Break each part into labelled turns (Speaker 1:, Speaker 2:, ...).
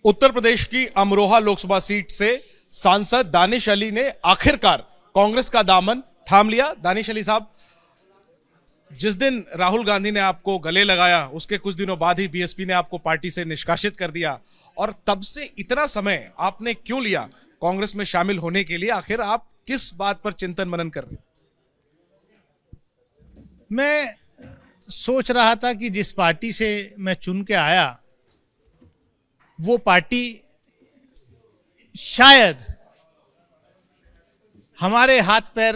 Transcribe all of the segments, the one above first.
Speaker 1: उत्तर प्रदेश की अमरोहा लोकसभा सीट से सांसद दानिश अली ने आखिरकार कांग्रेस का दामन थाम लिया। दानिश अली साहब, जिस दिन राहुल गांधी ने आपको गले लगाया उसके कुछ दिनों बाद ही बीएसपी ने आपको पार्टी से निष्कासित कर दिया, और तब से इतना समय आपने क्यों लिया कांग्रेस में शामिल होने के लिए? आखिर आप किस बात पर चिंतन मनन कर रहे हैं?
Speaker 2: मैं सोच रहा था कि जिस पार्टी से मैं चुन के आया वो पार्टी शायद हमारे हाथ पैर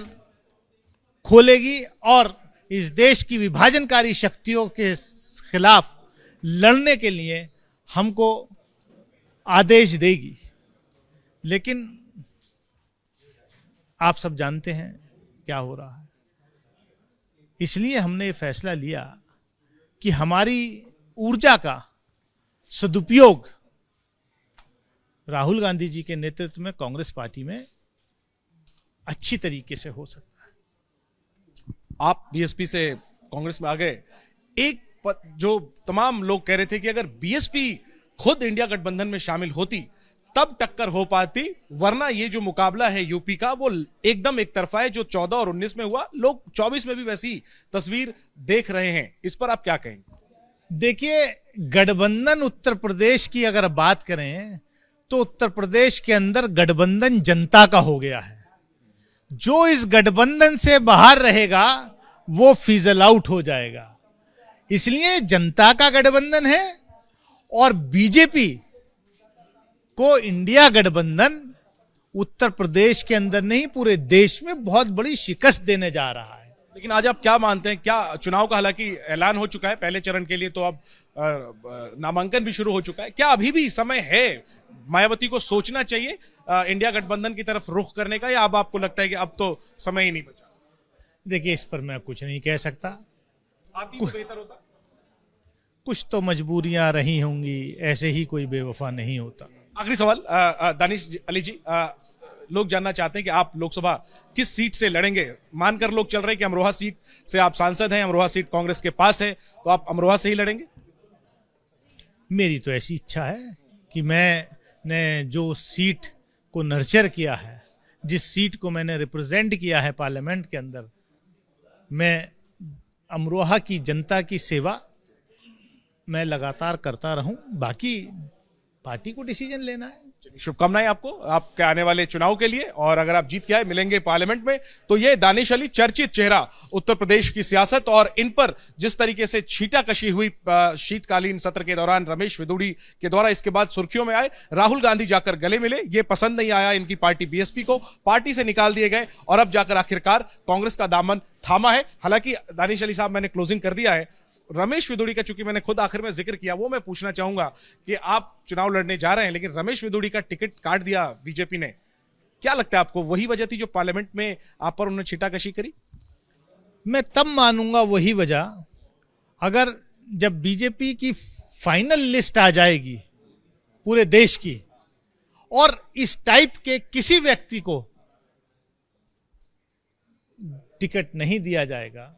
Speaker 2: खोलेगी और इस देश की विभाजनकारी शक्तियों के खिलाफ लड़ने के लिए हमको आदेश देगी। लेकिन आप सब जानते हैं क्या हो रहा है, इसलिए हमने ये फैसला लिया कि हमारी ऊर्जा का सदुपयोग राहुल गांधी जी के नेतृत्व में कांग्रेस पार्टी में अच्छी तरीके से हो सकता है।
Speaker 1: आप बीएसपी से कांग्रेस में आ गए। जो तमाम लोग कह रहे थे कि अगर बीएसपी खुद इंडिया गठबंधन में शामिल होती तब टक्कर हो पाती, वरना ये जो मुकाबला है यूपी का वो एकदम एक तरफा है। जो 14 और 19 में हुआ, लोग 24 में भी वैसी तस्वीर देख रहे हैं। इस पर आप क्या कहेंगे?
Speaker 2: देखिए, गठबंधन उत्तर प्रदेश की अगर बात करें तो उत्तर प्रदेश के अंदर गठबंधन जनता का हो गया है। जो इस गठबंधन से बाहर रहेगा वो फिजल आउट हो जाएगा। इसलिए जनता का गठबंधन है और बीजेपी को इंडिया गठबंधन उत्तर प्रदेश के अंदर नहीं पूरे देश में बहुत बड़ी शिकस्त देने जा रहा है।
Speaker 1: लेकिन आज आप क्या मानते हैं, क्या चुनाव का हालांकि ऐलान हो चुका है पहले चरण के लिए, तो अब नामांकन भी शुरू हो चुका है, क्या अभी भी समय है मायावती को सोचना चाहिए इंडिया गठबंधन की तरफ रुख करने का, या अब आपको लगता है कि अब तो समय ही नहीं बचा?
Speaker 2: देखिए, इस पर मैं कुछ नहीं कह सकता।
Speaker 1: आती तो बेहतर होता।
Speaker 2: कुछ तो मजबूरियां रही होंगी, ऐसे ही कोई बेवफा नहीं होता।
Speaker 1: आखिरी सवाल दानिश अली जी, लोग जानना चाहते हैं कि आप लोकसभा किस सीट से लड़ेंगे। मानकर लोग चल रहे हैं कि अमरोहा सीट से आप सांसद हैं, अमरोहा सीट कांग्रेस के पास है, तो आप अमरोहा से ही लड़ेंगे?
Speaker 2: मेरी तो ऐसी इच्छा है कि मैंने जो सीट को नर्चर किया है, जिस सीट को मैंने रिप्रेजेंट किया है पार्लियामेंट के अंदर, मैं अमरोहा की जनता की सेवा मैं लगातार करता रहूं। बाकी पार्टी को डिसीजन लेना है।
Speaker 1: शुभकामनाएं आपको आपके आने वाले चुनाव के लिए, और अगर आप जीत के आए मिलेंगे पार्लियामेंट में, तो ये दानिश अली चर्चित चेहरा उत्तर प्रदेश की सियासत, और इन पर जिस तरीके से छींटाकशी हुई शीतकालीन सत्र के दौरान रमेश विदुड़ी के द्वारा, इसके बाद सुर्खियों में आए, राहुल गांधी जाकर गले मिले, ये पसंद नहीं आया इनकी पार्टी बीएसपी को, पार्टी से निकाल दिए गए, और अब जाकर आखिरकार कांग्रेस का दामन थामा है। हालांकि दानिश अली साहब, मैंने क्लोजिंग कर दिया है, रमेश विदुड़ी का चूंकि मैंने खुद आखिर में जिक्र किया, वो मैं पूछना चाहूंगा कि आप चुनाव लड़ने जा रहे हैं, लेकिन रमेश विदुड़ी का टिकट काट दिया बीजेपी ने। क्या लगता है आपको वही वजह थी जो पार्लियामेंट में आप पर उन्होंने छींटाकशी करी?
Speaker 2: मैं तब मानूंगा वही वजह अगर जब बीजेपी की फाइनल लिस्ट आ जाएगी पूरे देश की, और इस टाइप के किसी व्यक्ति को टिकट नहीं दिया जाएगा,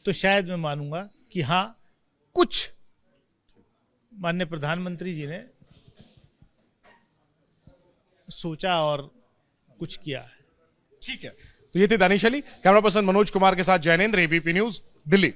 Speaker 2: तो शायद मैं मानूंगा कि हाँ, कुछ माननीय प्रधानमंत्री जी ने सोचा और कुछ किया है।
Speaker 1: ठीक है, तो ये थे दानिश अली। कैमरा पर्सन मनोज कुमार के साथ जैनेंद्र, एबीपी न्यूज, दिल्ली।